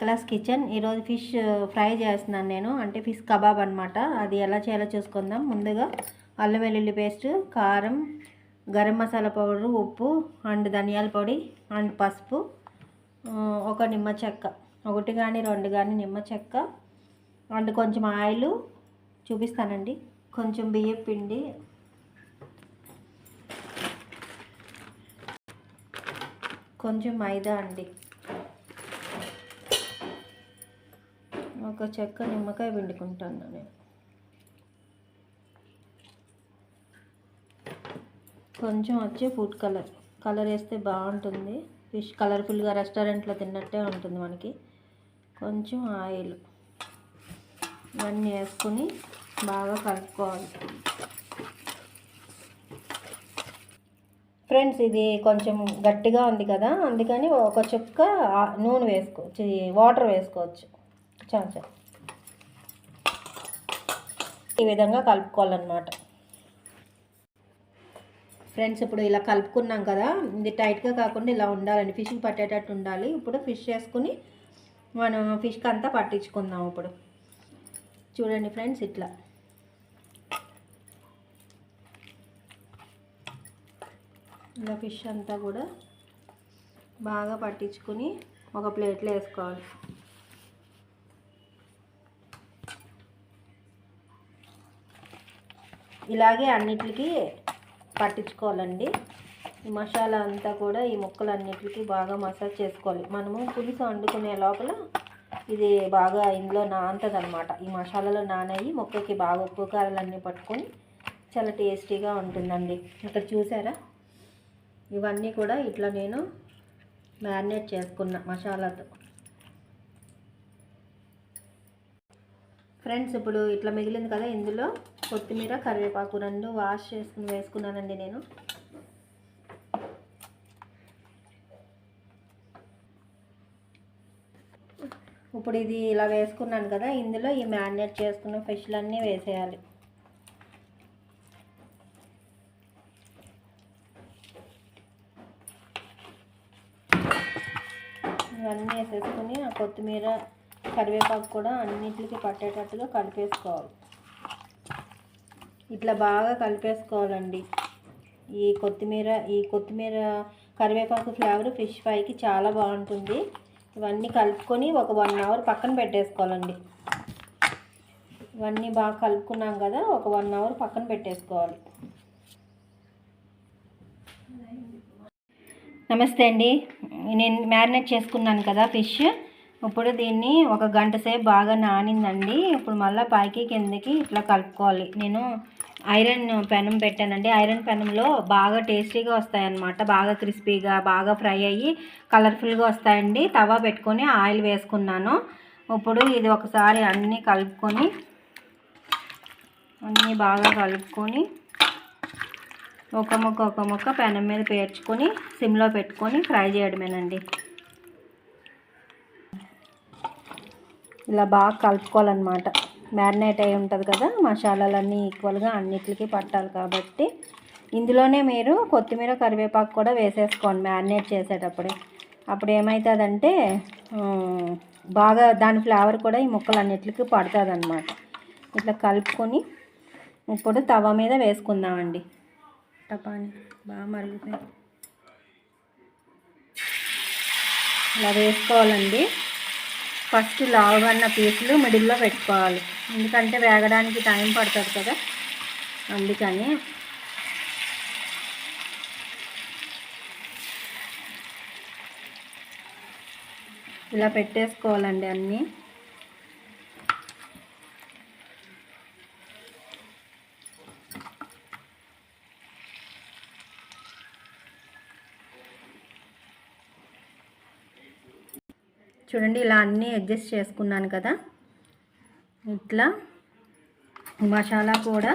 నిక్కలాస్ kitchen. ఈరోజు fish fry చేస్తున్నాను నేను, అంటే ఫిష్ కబాబ్ అనమాట. అది ఎలా చేయాలో చూసుకుందాం. ముందుగా అల్లం వెల్లుల్లి పేస్ట్, కారం, గరం మసాలా పౌడరు, ఉప్పు అండ్ ధనియాల పొడి అండ్ పసుపు, ఒక నిమ్మ చెక్క, ఒకటి కానీ రెండు కానీ నిమ్మ చెక్క అండ్ కొంచెం ఆయిల్ చూపిస్తానండి, కొంచెం బియ్యం పిండి, కొంచెం మైదా అండి, ఒక చెక్క నిమ్మకాయ పిండుకుంటాను నేను, కొంచెం వచ్చి ఫుడ్ కలర్ వేస్తే బాగుంటుంది. ఫిష్ కలర్ఫుల్గా రెస్టారెంట్లో తిన్నట్టే ఉంటుంది మనకి. కొంచెం ఆయిల్, ఇవన్నీ వేసుకొని బాగా కలుపుకోవాలి. ఫ్రెండ్స్, ఇది కొంచెం గట్టిగా ఉంది కదా, అందుకని ఒక చుక్క నూనె వేసుకోవచ్చు, వాటర్ వేసుకోవచ్చు. చాలు ఈ విధంగా కలుపుకోవాలన్నమాట. ఫ్రెండ్స్, ఇప్పుడు ఇలా కలుపుకున్నాం కదా, ఇది టైట్గా కాకుండా ఇలా ఉండాలండి, ఫిష్కి పట్టేటట్టు ఉండాలి. ఇప్పుడు ఫిష్ వేసుకుని మనం ఫిష్కి అంతా పట్టించుకుందాం. ఇప్పుడు చూడండి ఫ్రెండ్స్, ఇట్లా ఇలా ఫిష్ అంతా కూడా బాగా పట్టించుకుని ఒక ప్లేట్లో వేసుకోవాలి. ఇలాగే అన్నిటికీ పట్టించుకోవాలండి. ఈ మసాలా అంతా కూడా ఈ ముక్కలు అన్నిటికీ బాగా మసాజ్ చేసుకోవాలి. మనము పులుసు వండుకునే లోపల ఇది బాగా ఇందులో నానుతుంది అనమాట. ఈ మసాలాలో నానయ్యి ముక్కకి బాగా ఉప్పు కారాలన్నీ పట్టుకొని చాలా టేస్టీగా ఉంటుందండి. ఇక్కడ చూసారా, ఇవన్నీ కూడా ఇట్లా నేను మ్యారినేట్ చేసుకున్న మసాలాతో. ఫ్రెండ్స్, ఇప్పుడు ఇట్లా మిగిలింది కదా, ఇందులో కొత్తిమీర, కరివేపాకు రెండు వాష్ చేసుకుని వేసుకున్నానండి నేను. ఇప్పుడు ఇది ఇలా వేసుకున్నాను కదా, ఇందులో ఈ మ్యారినేట్ చేసుకున్న ఫిష్లన్నీ వేసేయాలి. ఇవన్నీ వేసేసుకుని ఆ కొత్తిమీర, కరివేపాకు కూడా అన్నింటికి పట్టేటట్టుగా కలిపేసుకోవాలి. ఇట్లా బాగా కలిపేసుకోవాలండి. ఈ కొత్తిమీర కరివేపాకు ఫ్లేవర్ ఫిష్ ఫ్రైకి చాలా బాగుంటుంది. ఇవన్నీ కలుపుకొని ఒక 1 అవర్ పక్కన పెట్టేసుకోవాలండి. ఇవన్నీ బాగా కలుపుకున్నాం కదా, ఒక 1 అవర్ పక్కన పెట్టేసుకోవాలి. నమస్తే అండి, నేను మ్యారినేట్ చేసుకున్నాను కదా ఫిష్. ఇప్పుడు దీన్ని ఒక గంట సేపు బాగా నానిందండి. ఇప్పుడు మళ్ళీ పైకి కిందకి ఇట్లా కలుపుకోవాలి. నేను ఐరన్ పెనం పెట్టానండి. ఐరన్ పెనంలో బాగా టేస్టీగా వస్తాయన్నమాట, బాగా క్రిస్పీగా బాగా ఫ్రై అయ్యి కలర్ఫుల్గా వస్తాయండి. తవా పెట్టుకొని ఆయిల్ వేసుకున్నాను. ఇప్పుడు ఇది ఒకసారి అన్నీ బాగా కలుపుకొని ఒక ముక్క పెనం మీద పేర్చుకొని సిమ్లో పెట్టుకొని ఫ్రై చేయడమేనండి. ఇలా బాగా కలుపుకోవాలన్నమాట. మ్యారినేట్ అయి ఉంటుంది కదా, మసాలాలన్నీ ఈక్వల్గా అన్నిటికీ పట్టాలి కాబట్టి ఇందులోనే మీరు కొత్తిమీర, కరివేపాకు కూడా వేసేసుకోండి మ్యారినేట్ చేసేటప్పుడే. అప్పుడు ఏమవుతుందంటే బాగా దాని ఫ్లేవర్ కూడా ఈ ముక్కలన్నిటికీ పడుతుంది అన్నమాట. ఇట్లా కలుపుకొని ఇప్పుడు తవ మీద వేసుకుందామండి. టపాని బాగా మరుగుతాయి. ఇలా వేసుకోవాలండి. ఫస్ట్ లావుగన్న పీసులు మిడిల్లో పెట్టుకోవాలి, ఎందుకంటే వేగడానికి టైం పడుతుంది కదా, అందుకని. ఇలా పెట్టేసుకోవాలండి అన్నీ. చూడండి, ఇలా అన్నీ అడ్జస్ట్ చేసుకున్నాను కదా. ఇట్లా మసాలా కూడా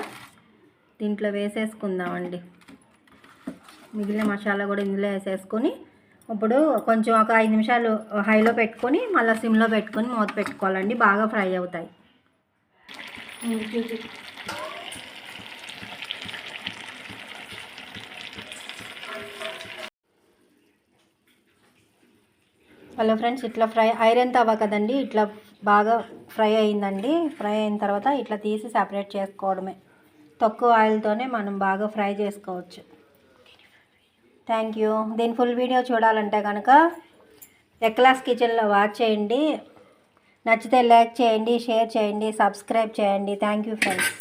దీంట్లో వేసేసుకుందామండి. మిగిలిన మసాలా కూడా ఇందులో వేసేసుకొని ఇప్పుడు కొంచెం ఒక 5 నిమిషాలు హైలో పెట్టుకొని మళ్ళీ సిమ్లో పెట్టుకొని మూత పెట్టుకోవాలండి. బాగా ఫ్రై అవుతాయి. హలో ఫ్రెండ్స్, ఇట్లా ఐరన్ తవ్వ కదండి, ఇట్లా బాగా ఫ్రై అయిందండి. ఫ్రై అయిన తర్వాత ఇట్లా తీసి సపరేట్ చేసుకోవడమే. తక్కువ ఆయిల్తోనే మనం బాగా ఫ్రై చేసుకోవచ్చు. Thank you. దీని ఫుల్ వీడియో చూడాలంటే కనుక ఎక్లాస్ కిచెన్లో వాచ్ చేయండి. నచ్చితే లైక్ చేయండి, షేర్ చేయండి, సబ్స్క్రైబ్ చేయండి. Thank you friends.